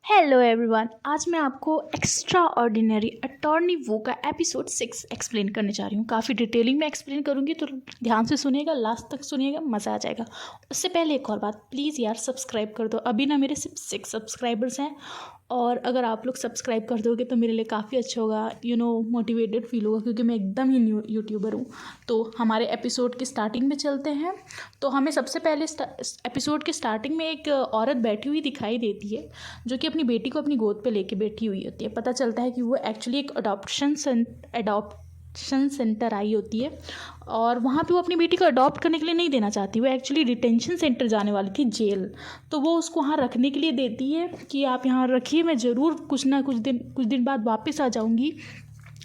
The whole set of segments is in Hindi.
हेलो एवरीवन, आज मैं आपको एक्स्ट्रा ऑर्डिनरी अटॉर्नी वू का एपिसोड 6 एक्सप्लेन करने जा रही हूँ। काफ़ी डिटेलिंग में एक्सप्लेन करूँगी, तो ध्यान से सुनिएगा, लास्ट तक सुनिएगा, मज़ा आ जाएगा। उससे पहले एक और बात, प्लीज़ यार सब्सक्राइब कर दो। अभी ना मेरे सिर्फ 6 सब्सक्राइबर्स हैं, और अगर आप लोग सब्सक्राइब कर दोगे तो मेरे लिए काफ़ी अच्छा होगा, मोटिवेटेड फील होगा, क्योंकि मैं एकदम ही न्यू यूट्यूबर हूँ। तो हमारे एपिसोड की स्टार्टिंग में चलते हैं। तो हमें सबसे पहले एपिसोड के स्टार्टिंग में एक औरत बैठी हुई दिखाई देती है, जो कि अपनी बेटी को अपनी गोद पे लेके बैठी हुई होती है। पता चलता है कि वो एक्चुअली एक अडॉप्शन सेंटर आई होती है, और वहाँ पे वो अपनी बेटी को अडॉप्ट करने के लिए नहीं देना चाहती। वो एक्चुअली डिटेंशन सेंटर जाने वाली थी, जेल। तो वो उसको वहाँ रखने के लिए देती है कि आप यहाँ रखिए, मैं ज़रूर कुछ दिन बाद वापस आ जाऊँगी।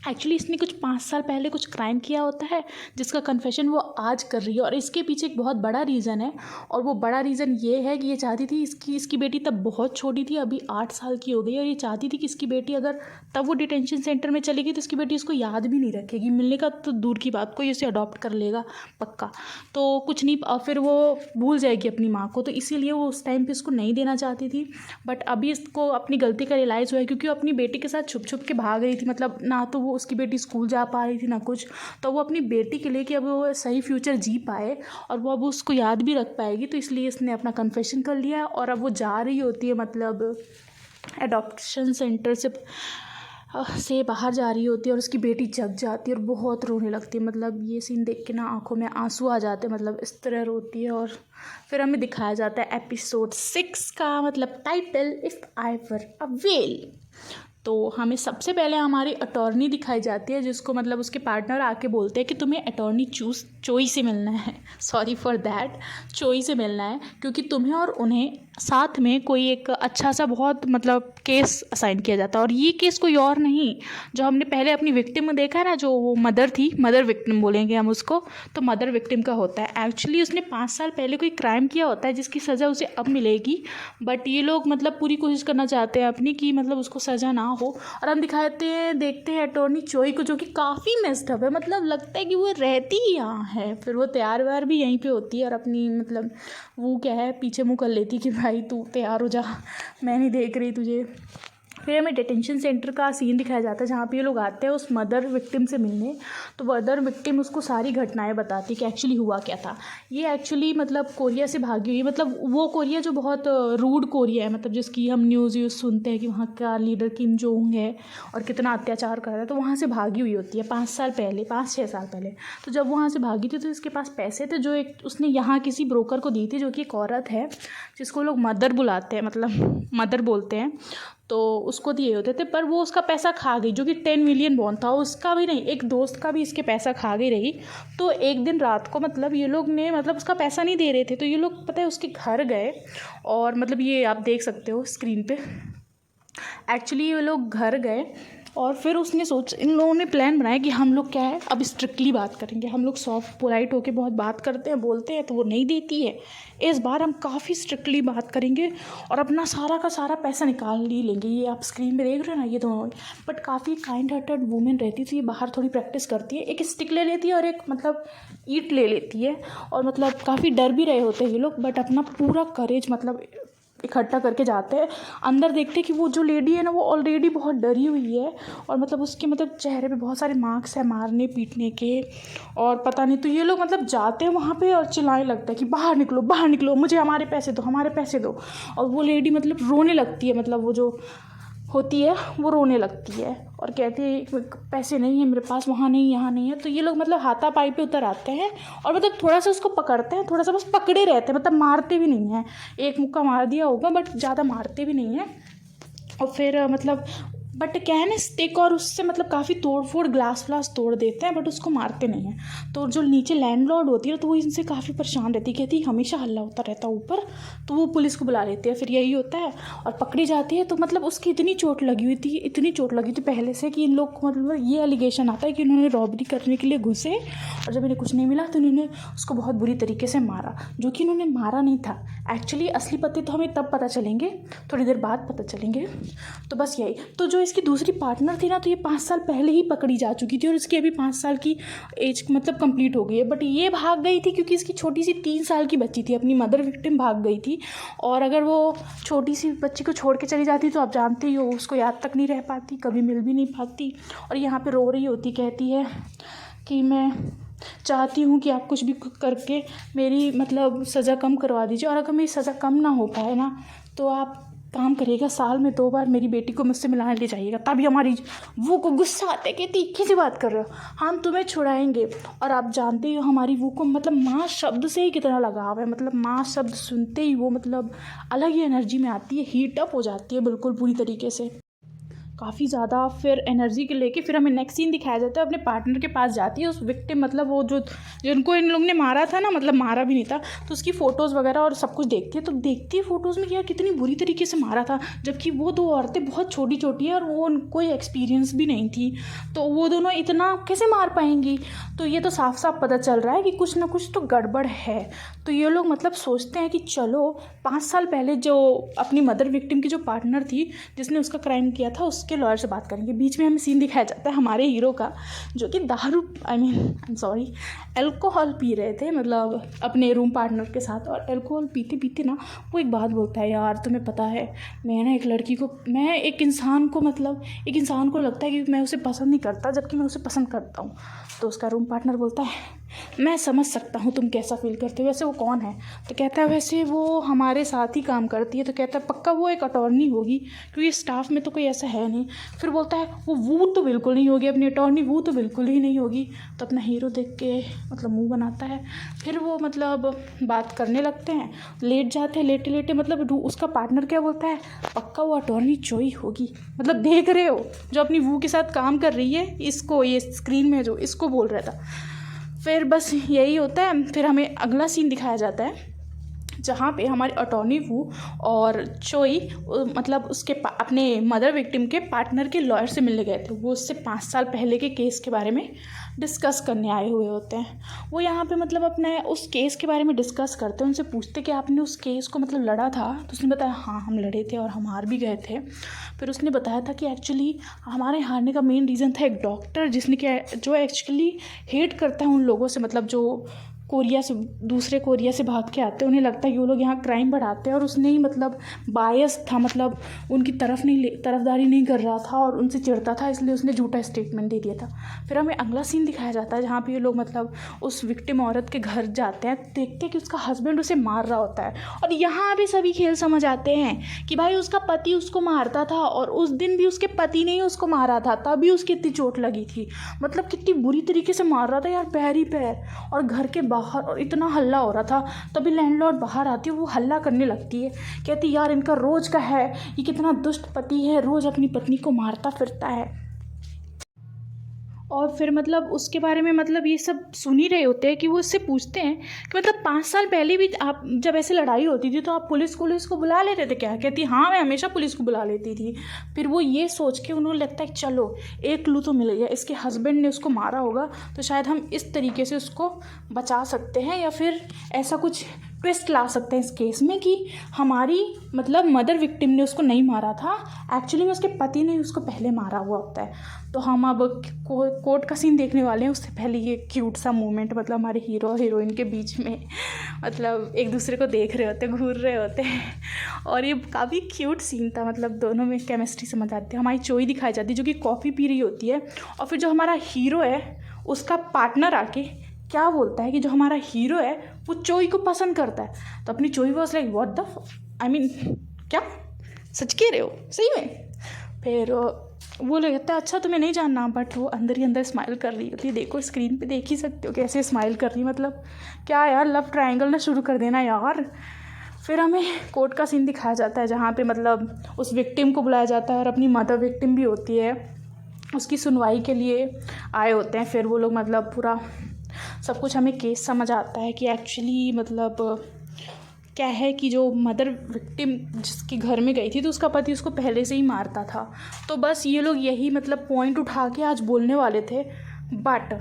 एक्चुअली इसने कुछ 5 साल पहले कुछ क्राइम किया होता है, जिसका कन्फेशन वो आज कर रही है, और इसके पीछे एक बहुत बड़ा रीज़न है। और वो बड़ा रीज़न ये है कि ये चाहती थी, इसकी बेटी तब बहुत छोटी थी, अभी 8 साल की हो गई, और ये चाहती थी कि इसकी बेटी अगर तब वो डिटेंशन सेंटर में चलेगी तो इसकी बेटी उसको याद भी नहीं रखेगी, मिलने का तो दूर की बात, कोई उसे अडॉप्ट कर लेगा पक्का। तो कुछ नहीं, और फिर वो भूल जाएगी अपनी माँ को, तो इसीलिए वो उस टाइम पर इसको नहीं देना चाहती थी। बट अभी इसको अपनी गलती का रियलाइज़ हुआ है, क्योंकि वो अपनी बेटी के साथ छुप छुप के भाग रही थी। मतलब ना तो वो उसकी बेटी स्कूल जा पा रही थी ना कुछ। तो वो अपनी बेटी के लिए कि अब वो सही फ्यूचर जी पाए और वो अब उसको याद भी रख पाएगी, तो इसलिए इसने अपना कन्फेशन कर लिया। और अब वो जा रही होती है, मतलब एडॉप्शन सेंटर से बाहर जा रही होती है, और उसकी बेटी जग जाती है और बहुत रोने लगती है। मतलब ये सीन देख के ना आंखों में आंसू आ जाते हैं, मतलब इस तरह रोती है। और फिर हमें दिखाया जाता है एपिसोड 6 का मतलब title, if I were a whale. तो हमें सबसे पहले हमारी अटॉर्नी दिखाई जाती है, जिसको मतलब उसके पार्टनर आके बोलते हैं कि तुम्हें अटॉर्नी चोई से मिलना है, सॉरी फॉर दैट, चोई से मिलना है, क्योंकि तुम्हें और उन्हें साथ में कोई एक अच्छा सा बहुत मतलब केस असाइन किया जाता है। और ये केस कोई और नहीं, जो हमने पहले अपनी विक्टिम में देखा है ना, जो वो मदर थी, मदर विक्टिम बोलेंगे हम उसको, तो मदर विक्टिम का होता है। एक्चुअली उसने 5 साल पहले कोई क्राइम किया होता है, जिसकी सज़ा उसे अब मिलेगी। बट ये लोग मतलब पूरी कोशिश करना चाहते हैं अपनी कि मतलब उसको सज़ा ना हो। और हम देखते हैं अटॉर्नी चोई को, जो कि काफ़ी मेस्ड अप है। मतलब लगता है कि वो रहती ही यहाँ है। फिर वो तैयार व्यार भी यहीं पे होती है, और अपनी मतलब वो क्या है, पीछे मुँह कर लेती कि भाई तू तैयार हो जा, मैं नहीं देख रही तुझे। फिर हमें डिटेंशन सेंटर का सीन दिखाया जाता है, जहाँ पे ये लोग आते हैं उस मदर विक्टिम से मिलने। तो मदर विक्टिम उसको सारी घटनाएं बताती कि एक्चुअली हुआ क्या था। ये एक्चुअली मतलब कोरिया से भागी हुई है, मतलब वो कोरिया जो बहुत रूड कोरिया है, मतलब जिसकी हम न्यूज़ सुनते हैं कि वहाँ का लीडर किम जोंग है और कितना अत्याचार कर रहा है। तो वहाँ से भागी हुई होती है 5-6 साल पहले। तो जब वहाँ से भागी थी तो इसके पास पैसे थे, जो एक उसने यहाँ किसी ब्रोकर को दी थी, जो कि एक औरत है, जिसको लोग मदर बुलाते हैं, मतलब मदर बोलते हैं। तो उसको दिए होते थे, पर वो उसका पैसा खा गई, जो कि 10 मिलियन बॉन्ड था। उसका भी नहीं, एक दोस्त का भी इसके पैसा खा गई रही। तो एक दिन रात को मतलब ये लोग ने मतलब उसका पैसा नहीं दे रहे थे, तो ये लोग पता है उसके घर गए, और मतलब ये आप देख सकते हो स्क्रीन पे। एक्चुअली ये लोग घर गए, और फिर इन लोगों ने प्लान बनाया कि हम लोग क्या है, अब स्ट्रिक्टली बात करेंगे। हम लोग सॉफ्ट पोलाइट होके बहुत बात करते हैं, बोलते हैं, तो वो नहीं देती है। इस बार हम काफ़ी स्ट्रिक्टली बात करेंगे और अपना सारा का सारा पैसा निकाल ही लेंगे। ये आप स्क्रीन पे देख रहे हो ना, ये दोनों। बट काफ़ी काइंड हार्टेड वूमेन रहती थी, बाहर थोड़ी प्रैक्टिस करती है, एक स्टिक ले लेती है और एक मतलब ईंट ले लेती है। और मतलब काफ़ी डर भी रहे होते हैं ये लोग, बट अपना पूरा करेज मतलब इकट्ठा करके जाते हैं। अंदर देखते हैं कि वो जो लेडी है ना, वो ऑलरेडी बहुत डरी हुई है, और मतलब उसके मतलब चेहरे पे बहुत सारे मार्क्स हैं मारने पीटने के, और पता नहीं। तो ये लोग मतलब जाते हैं वहाँ पे और चिल्लाने लगता है कि बाहर निकलो, मुझे हमारे पैसे दो। और वो लेडी मतलब रोने लगती है, मतलब वो जो होती है वो रोने लगती है और कहती है पैसे नहीं है मेरे पास, वहाँ नहीं, यहाँ नहीं है। तो ये लोग मतलब हाथापाई पे उतर आते हैं, और मतलब थोड़ा सा उसको पकड़ते हैं, थोड़ा सा बस पकड़े रहते हैं, मतलब मारते भी नहीं हैं। एक मुक्का मार दिया होगा, बट ज़्यादा मारते भी नहीं हैं। और फिर मतलब बट क्या है ना, स्टिक और उससे मतलब काफ़ी तोड़-फोड़, ग्लास व्लास तोड़ देते हैं, बट उसको मारते नहीं हैं। तो जो नीचे लैंडलॉर्ड होती है, तो वो इनसे काफ़ी परेशान रहती है, कहती है हमेशा हल्ला होता रहता है ऊपर। तो वो पुलिस को बुला लेती है, फिर यही होता है और पकड़ी जाती है। तो मतलब उसकी इतनी चोट लगी हुई थी पहले से, कि इन लोग को मतलब ये एलिगेशन आता है कि इन्होंने रॉबरी करने के लिए घुसे, और जब इन्हें कुछ नहीं मिला तो इन्होंने उसको बहुत बुरी तरीके से मारा, जो कि इन्होंने मारा नहीं था। एक्चुअली असली पते तो हमें तब पता चलेंगे, थोड़ी देर बाद पता चलेंगे। तो बस यही। तो जो इसकी दूसरी पार्टनर थी ना, तो ये 5 साल पहले ही पकड़ी जा चुकी थी और इसकी अभी 5 साल की एज मतलब कंप्लीट हो गई है। बट ये भाग गई थी क्योंकि इसकी छोटी सी 3 साल की बच्ची थी, अपनी मदर विक्टिम भाग गई थी। और अगर वो छोटी सी बच्ची को छोड़ के चली जाती तो आप जानते ही हो उसको याद तक नहीं रह पाती, कभी मिल भी नहीं पाती। और यहाँ पे रो रही होती, कहती है कि मैं चाहती हूँ कि आप कुछ भी करके मेरी मतलब सज़ा कम करवा दीजिए, और अगर मेरी सज़ा कम ना हो पाए ना तो आप काम करिएगा, साल में 2 बार मेरी बेटी को मुझसे मिलाने ले जाइएगा। तभी हमारी वो को गुस्सा आता है कि तीखी सी बात कर रहे हो, हम तुम्हें छुड़ाएंगे। और आप जानते ही हो हमारी वो को मतलब माँ शब्द से ही कितना लगाव है, मतलब माँ शब्द सुनते ही वो मतलब अलग ही एनर्जी में आती है, हीट अप हो जाती है बिल्कुल पूरी तरीके से, काफ़ी ज़्यादा। फिर एनर्जी के लेके फिर हमें नेक्स्ट सीन दिखाया जाता है, अपने पार्टनर के पास जाती है उस विक्टिम, मतलब वो जो जिनको इन लोग ने मारा था ना, मतलब मारा भी नहीं था, तो उसकी फ़ोटोज़ वगैरह और सब कुछ देखती है। तो देखती है फ़ोटोज़ में कि यार कितनी बुरी तरीके से मारा था, जबकि वो 2 औरतें बहुत छोटी छोटी हैं और वो कोई एक्सपीरियंस भी नहीं थी, तो वो दोनों इतना कैसे मार पाएंगी। तो ये तो साफ साफ पता चल रहा है कि कुछ ना कुछ तो गड़बड़ है। तो ये लोग मतलब सोचते हैं कि चलो 5 साल पहले जो अपनी मदर विक्टिम की जो पार्टनर थी जिसने उसका क्राइम किया था उसके लॉयर से बात करेंगे। बीच में हमें सीन दिखाया जाता है हमारे हीरो का, जो कि दारू अल्कोहल पी रहे थे, मतलब अपने रूम पार्टनर के साथ। और अल्कोहल पीते पीते ना वो एक बात बोलता है, यार तुम्हें पता है मैं ना एक इंसान को लगता है कि मैं उसे पसंद नहीं करता, जबकि मैं उसे पसंद करता हूँ। तो उसका रूम पार्टनर बोलता है मैं समझ सकता हूँ तुम कैसा फील करते हो, वैसे वो कौन है। तो कहता है वैसे वो हमारे साथ ही काम करती है। तो कहता है पक्का वो एक अटॉर्नी होगी, क्योंकि स्टाफ में तो कोई ऐसा है नहीं। फिर बोलता है वो तो बिल्कुल नहीं होगी, अपनी अटॉर्नी वो तो बिल्कुल ही नहीं होगी। तो अपना हीरो देख के मतलब मुँह बनाता है। फिर वो मतलब बात करने लगते हैं, लेट जाते हैं, लेटे लेटे मतलब उसका पार्टनर क्या बोलता है, पक्का वो अटॉर्नी चोई होगी। मतलब देख रहे हो जो अपनी वो के साथ काम कर रही है, इसको ये स्क्रीन में जो इसको बोल रहा था। फिर बस यही होता है। फिर हमें अगला सीन दिखाया जाता है जहाँ पे हमारे अटॉर्नी वू और चोई मतलब उसके अपने मदर विक्टिम के पार्टनर के लॉयर से मिलने गए थे। वो उससे 5 साल पहले के केस के बारे में डिस्कस करने आए हुए होते हैं। वो यहाँ पे मतलब अपने उस केस के बारे में डिस्कस करते हैं, उनसे पूछते कि आपने उस केस को मतलब लड़ा था। तो उसने बताया हाँ हम लड़े थे और हम हार भी गए थे। फिर उसने बताया था कि एक्चुअली हमारे हारने का मेन रीज़न था एक डॉक्टर जो एक्चुअली हेट करता है उन लोगों से, मतलब जो दूसरे कोरिया से भाग के आते हैं। उन्हें लगता है कि वो लोग यहाँ क्राइम बढ़ाते हैं, और उसने ही मतलब बायस था, मतलब उनकी तरफदारी नहीं कर रहा था और उनसे चिढ़ता था, इसलिए उसने झूठा स्टेटमेंट दे दिया था। फिर हमें अगला सीन दिखाया जाता है जहाँ पे ये लोग मतलब उस विक्टिम औरत के घर जाते हैं, देखते हैं कि उसका हस्बैंड उसे मार रहा होता है। और यहाँ भी सभी खेल समझ आते हैं कि भाई उसका पति उसको मारता था और उस दिन भी उसके पति ने ही उसको मारा था, तभी उसकी इतनी चोट लगी थी। मतलब कितनी बुरी तरीके से मार रहा था यार, पैर ही पैर, और घर के बाहर, और इतना हल्ला हो रहा था। तभी लैंडलॉर्ड बाहर आती है, वो हल्ला करने लगती है, कहती यार इनका रोज का है, ये कितना दुष्ट पति है, रोज अपनी पत्नी को मारता फिरता है। और फिर मतलब उसके बारे में मतलब ये सब सुन ही रहे होते हैं कि वो उससे पूछते हैं कि मतलब 5 साल पहले भी आप जब ऐसे लड़ाई होती थी तो आप पुलिस को बुला लेते थे क्या। कहती हाँ मैं हमेशा पुलिस को बुला लेती थी। फिर वो ये सोच के उन्हें लगता है चलो एक क्लू तो मिल गया, इसके हस्बैंड ने उसको मारा होगा, तो शायद हम इस तरीके से उसको बचा सकते हैं, या फिर ऐसा कुछ ट्विस्ट ला सकते हैं इस केस में कि हमारी मतलब मदर विक्टिम ने उसको नहीं मारा था, एक्चुअली में उसके पति ने उसको पहले मारा हुआ होता है। तो हम अब कोर्ट का सीन देखने वाले हैं। उससे पहले ये क्यूट सा मोमेंट मतलब हमारे हीरो और हीरोइन के बीच में मतलब एक दूसरे को देख रहे होते, घूर रहे होते हैं, और ये काफ़ी क्यूट सीन था। मतलब दोनों में केमिस्ट्री समझ आती है। हमारी चोई दिखाई जाती है जो कि कॉफ़ी पी रही होती है, और फिर जो हमारा हीरो है उसका पार्टनर आके क्या बोलता है कि जो हमारा हीरो है वो चोई को पसंद करता है। तो अपनी चोई वाज लाइक व्हाट द क्या सच कह रहे हो सही में। फिर वो लोग कहता है अच्छा तुम्हें नहीं जानना, बट वो अंदर ही अंदर स्माइल कर रही होती है। देखो स्क्रीन पे देख ही सकते हो कैसे स्माइल कर रही, मतलब क्या यार लव ट्रायंगल ना शुरू कर देना यार। फिर हमें कोर्ट का सीन दिखाया जाता है जहाँ पे मतलब उस विक्टिम को बुलाया जाता है और अपनी मदर विक्टिम भी होती है, उसकी सुनवाई के लिए आए होते हैं। फिर वो लोग मतलब पूरा सब कुछ हमें केस समझ आता है कि एक्चुअली मतलब क्या है कि जो मदर विक्टिम जिसके घर में गई थी तो उसका पति उसको पहले से ही मारता था। तो बस ये लोग यही मतलब पॉइंट उठा के आज बोलने वाले थे, बट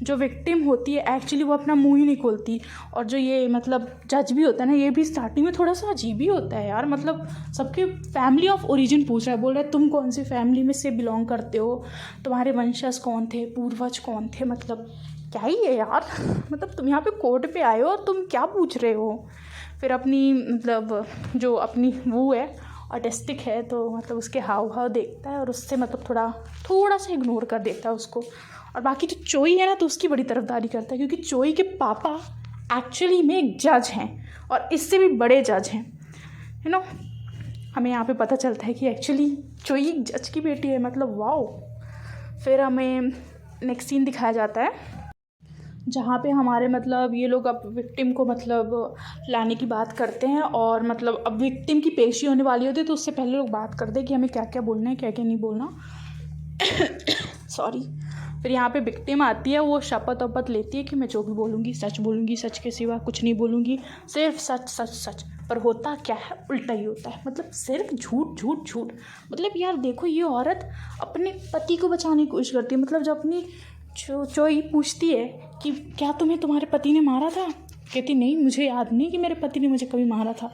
जो विक्टिम होती है एक्चुअली वो अपना मुंह ही नहीं खोलती। और जो ये मतलब जज भी होता है ना, ये भी स्टार्टिंग में थोड़ा सा अजीब ही होता है यार। मतलब सबके फैमिली ऑफ ओरिजिन पूछ रहा है, बोल रहा है तुम कौन सी फैमिली में से बिलोंग करते हो, तुम्हारे वंशज कौन थे, पूर्वज कौन थे। मतलब क्या ही है यार, मतलब तुम यहाँ पे कोर्ट पे आए हो और तुम क्या पूछ रहे हो। फिर अपनी मतलब जो अपनी वो है ऑटिस्टिक है, तो मतलब उसके हाव भाव देखता है और उससे मतलब थोड़ा सा इग्नोर कर देता है उसको। और बाकी जो चोई है ना, तो उसकी बड़ी तरफदारी करता है, क्योंकि चोई के पापा एक्चुअली में एक जज हैं और इससे भी बड़े जज हैं, यू नो। हमें यहाँ पे पता चलता है कि एक्चुअली चोई एक जज की बेटी है, मतलब वाओ। फिर हमें नेक्स्ट सीन दिखाया जाता है जहाँ पे हमारे मतलब ये लोग अब विक्टिम को मतलब लाने की बात करते हैं, और मतलब अब विक्टिम की पेशी होने वाली होती है, तो उससे पहले लोग बात करते हैं कि हमें क्या क्या बोलना है, क्या क्या नहीं बोलना। सॉरी। फिर यहाँ पे विक्टिम आती है, वो शपथ वपथ लेती है कि मैं जो भी बोलूँगी सच बोलूँगी, सच के सिवा कुछ नहीं बोलूँगी, सिर्फ सच सच सच। पर होता क्या है, उल्टा ही होता है, मतलब सिर्फ झूठ झूठ झूठ। मतलब यार देखो, ये औरत अपने पति को बचाने की कोशिश करती है। मतलब जब अपनी चोई पूछती है कि क्या तुम्हें तुम्हारे पति ने मारा था, कहती नहीं, मुझे याद नहीं कि मेरे पति ने मुझे कभी मारा था।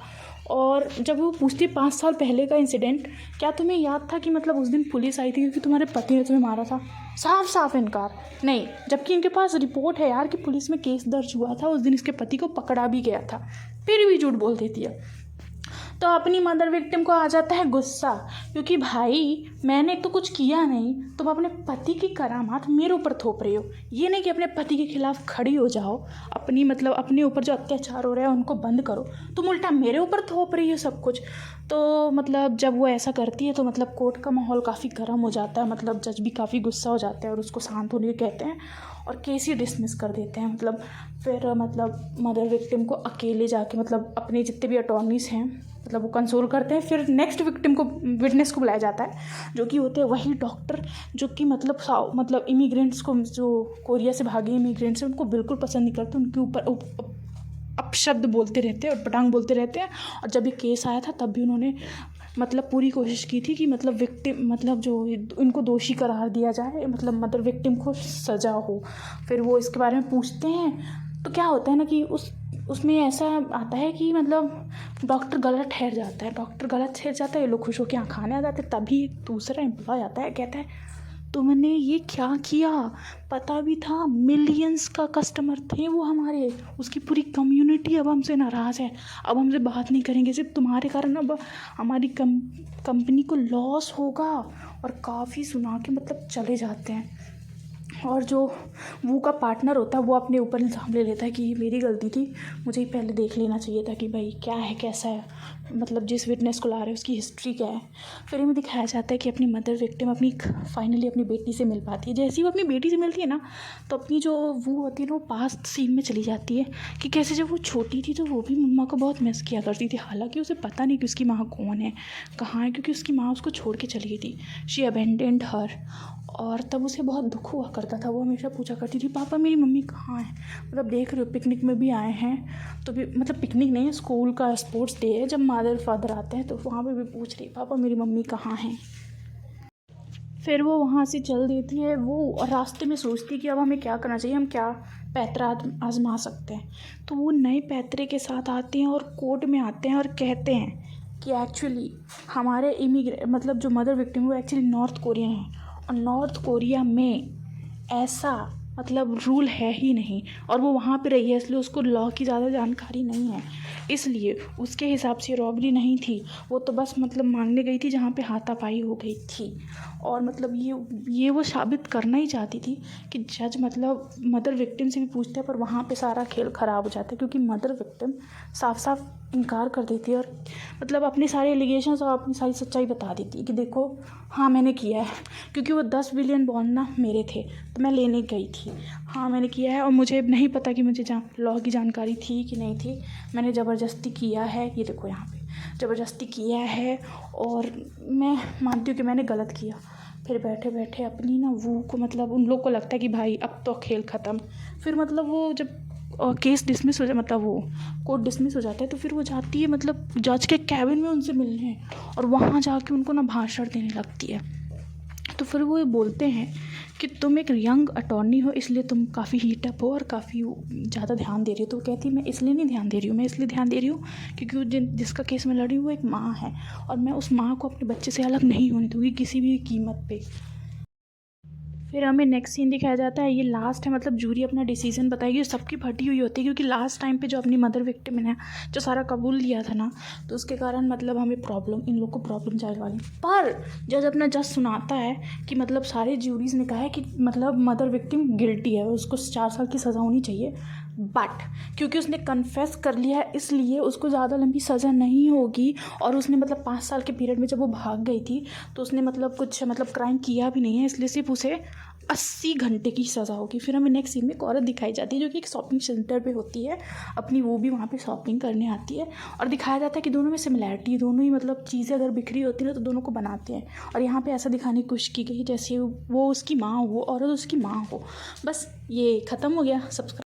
और जब वो पूछती है 5 साल पहले का इंसिडेंट, क्या तुम्हें याद था कि मतलब उस दिन पुलिस आई थी क्योंकि तुम्हारे पति ने तुम्हें मारा था, साफ साफ इनकार नहीं। जबकि इनके पास रिपोर्ट है यार कि पुलिस में केस दर्ज हुआ था, उस दिन इसके पति को पकड़ा भी गया था, फिर भी झूठ बोल देती है। तो अपनी मदर विक्टिम को आ जाता है गुस्सा, क्योंकि भाई मैंने तो कुछ किया नहीं, तुम अपने पति की करामात मेरे ऊपर थोप रही हो। ये नहीं कि अपने पति के खिलाफ खड़ी हो जाओ, अपनी मतलब अपने ऊपर जो अत्याचार हो रहा है उनको बंद करो, तुम उल्टा मेरे ऊपर थोप रही हो सब कुछ। तो मतलब जब वो ऐसा करती है तो मतलब कोर्ट का माहौल काफ़ी गर्म हो जाता है, मतलब जज भी काफ़ी गुस्सा हो जाते हैं और उसको शांत होने के कहते हैं और केस ही डिसमिस कर देते हैं। मतलब फिर मतलब मदर विक्टिम को अकेले जाके मतलब अपने जितने भी अटॉर्नीज़ हैं मतलब वो कंसोल करते हैं। फिर नेक्स्ट विक्टिम को, विटनेस को बुलाया जाता है, जो कि होते हैं वही डॉक्टर जो कि मतलब इमिग्रेंट्स को, जो कोरिया से भागे इमिग्रेंट्स हैं, उनको बिल्कुल पसंद नहीं करते, उनके ऊपर अपशब्द बोलते रहते हैं और पटांग बोलते रहते हैं। और जब ये केस आया था तब भी उन्होंने मतलब पूरी कोशिश की थी कि मतलब विक्टिम मतलब जो इनको दोषी करार दिया जाए, मतलब मदर विक्टिम को सज़ा हो। फिर वो इसके बारे में पूछते हैं, तो क्या होता है ना कि उसमें ऐसा आता है कि मतलब डॉक्टर गलत ठहर जाता है, ये लोग खुश होकर यहाँ खाने आ जाते हैं। तभी दूसरा एम्प्लॉय आता है, कहता है तुमने ये क्या किया, पता भी था, मिलियंस का कस्टमर थे वो हमारे, उसकी पूरी कम्युनिटी अब हमसे नाराज़ है, अब हमसे बात नहीं करेंगे, सिर्फ तुम्हारे कारण अब हमारी कंपनी को लॉस होगा। और काफ़ी सुना के मतलब चले जाते हैं। और जो वो का पार्टनर होता है वो अपने ऊपर इल्ज़ाम ले लेता है कि ये मेरी गलती थी, मुझे ही पहले देख लेना चाहिए था कि भाई क्या है कैसा है, मतलब जिस विटनेस को ला रहे हैं उसकी हिस्ट्री क्या है। फिर इनमें दिखाया जाता है कि अपनी मदर विक्टिम फाइनली अपनी बेटी से मिल पाती है। जैसे ही वो अपनी बेटी से मिलती है ना, तो अपनी जो वो होती है ना, वो पास्ट सीन में चली जाती है कि कैसे जब वो छोटी थी तो वो भी मम्मा को बहुत मिस किया करती थी। हालांकि उसे पता नहीं कि उसकी माँ कौन है, कहाँ है, क्योंकि उसकी माँ उसको छोड़ के चली गई थी, शी अबेंडेंड हर। और तब उसे बहुत दुख हुआ करता था, वो हमेशा पूछा करती थी पापा मेरी मम्मी कहाँ है। मतलब देख रहे हो पिकनिक में भी आए हैं, तो भी मतलब पिकनिक नहीं, स्कूल का स्पोर्ट्स डे है, जब मदर फादर आते हैं तो वहाँ पे भी पूछ रही पापा मेरी मम्मी कहाँ हैं। फिर वो वहाँ से चल देती है वो, और रास्ते में सोचती है कि अब हमें क्या करना चाहिए, हम क्या पैतरा आजमा सकते हैं। तो वो नए पैतरे के साथ आते हैं और कोर्ट में आते हैं और कहते हैं कि एक्चुअली हमारे मतलब जो मदर विक्टिम है वो एक्चुअली नॉर्थ कोरियन है, और नॉर्थ कोरिया में ऐसा मतलब रूल है ही नहीं, और वो वहाँ पे रही है इसलिए उसको लॉ की ज़्यादा जानकारी नहीं है, इसलिए उसके हिसाब से रॉबरी नहीं थी, वो तो बस मतलब मांगने गई थी जहाँ पे हाथापाई हो गई थी। और मतलब ये वो साबित करना ही चाहती थी कि जज मतलब मदर विक्टिम से भी पूछते हैं, पर वहाँ पे सारा खेल ख़राब हो जाता है, क्योंकि मदर विक्टिम साफ साफ इनकार कर देती है और मतलब अपने सारे एलिगेशंस और अपनी सारी सच्चाई बता देती है कि देखो हाँ मैंने किया है, क्योंकि वो 10 बिलियन बॉन्ड ना मेरे थे तो मैं लेने गई थी, हाँ मैंने किया है, और मुझे नहीं पता कि मुझे लॉ की जानकारी थी कि नहीं थी, मैंने ज़बरदस्ती किया है, ये देखो यहाँ पे ज़बरदस्ती किया है और मैं मानती हूँ कि मैंने गलत किया। फिर बैठे बैठे अपनी ना वो को मतलब उन लोग को लगता है कि भाई अब तो खेल ख़त्म। फिर मतलब वो जब केस डिसमिस हो जाए, मतलब वो कोर्ट डिसमिस हो जाता है, तो फिर वो जाती है मतलब जज के कैबिन में उनसे मिलने, और वहाँ जाके उनको ना भाषण देने लगती है तो फिर वो बोलते हैं कि तुम एक यंग अटॉर्नी हो, इसलिए तुम काफ़ी हीट अप हो और काफ़ी ज़्यादा ध्यान दे रही हो। तो कहती है मैं इसलिए नहीं ध्यान दे रही हूँ, मैं इसलिए ध्यान दे रही हूँ क्योंकि जिसका केस मैं लड़ रही हूँ वो एक माँ है और मैं उस माँ को अपने बच्चे से अलग नहीं होने दूँगी किसी भी कीमत पे। फिर हमें नेक्स्ट सीन दिखाया जाता है, ये लास्ट है, मतलब जूरी अपना डिसीजन बताएगी। सबकी फटी हुई होती है क्योंकि लास्ट टाइम पे जो अपनी मदर विक्टिम ने जो सारा कबूल लिया था ना, तो उसके कारण मतलब हमें प्रॉब्लम, इन लोग को प्रॉब्लम जाने वाली। पर जज अपना जज सुनाता है कि मतलब सारे ज्यूरीज ने कहा है कि मतलब मदर विक्टिम गिल्टी है, उसको 4 साल की सज़ा होनी चाहिए। बट क्योंकि उसने कन्फेस कर लिया है इसलिए उसको ज़्यादा लंबी सज़ा नहीं होगी। और उसने मतलब 5 साल के पीरियड में जब वो भाग गई थी तो उसने मतलब कुछ मतलब क्राइम किया भी नहीं है, इसलिए सिर्फ उसे 80 घंटे की सज़ा होगी। फिर हमें नेक्स्ट सीन में एक औरत दिखाई जाती है जो कि एक शॉपिंग सेंटर पे होती है अपनी, वो भी वहाँ पे शॉपिंग करने आती है और दिखाया जाता है कि दोनों में सिमिलैरिटी, दोनों ही मतलब चीज़ें अगर बिखरी होती है ना तो दोनों को बनाते हैं। और यहाँ पे ऐसा दिखाने की कोशिश की गई जैसे वो उसकी माँ हो, औरत उसकी माँ हो। बस ये ख़त्म हो गया। सब्सक्राइब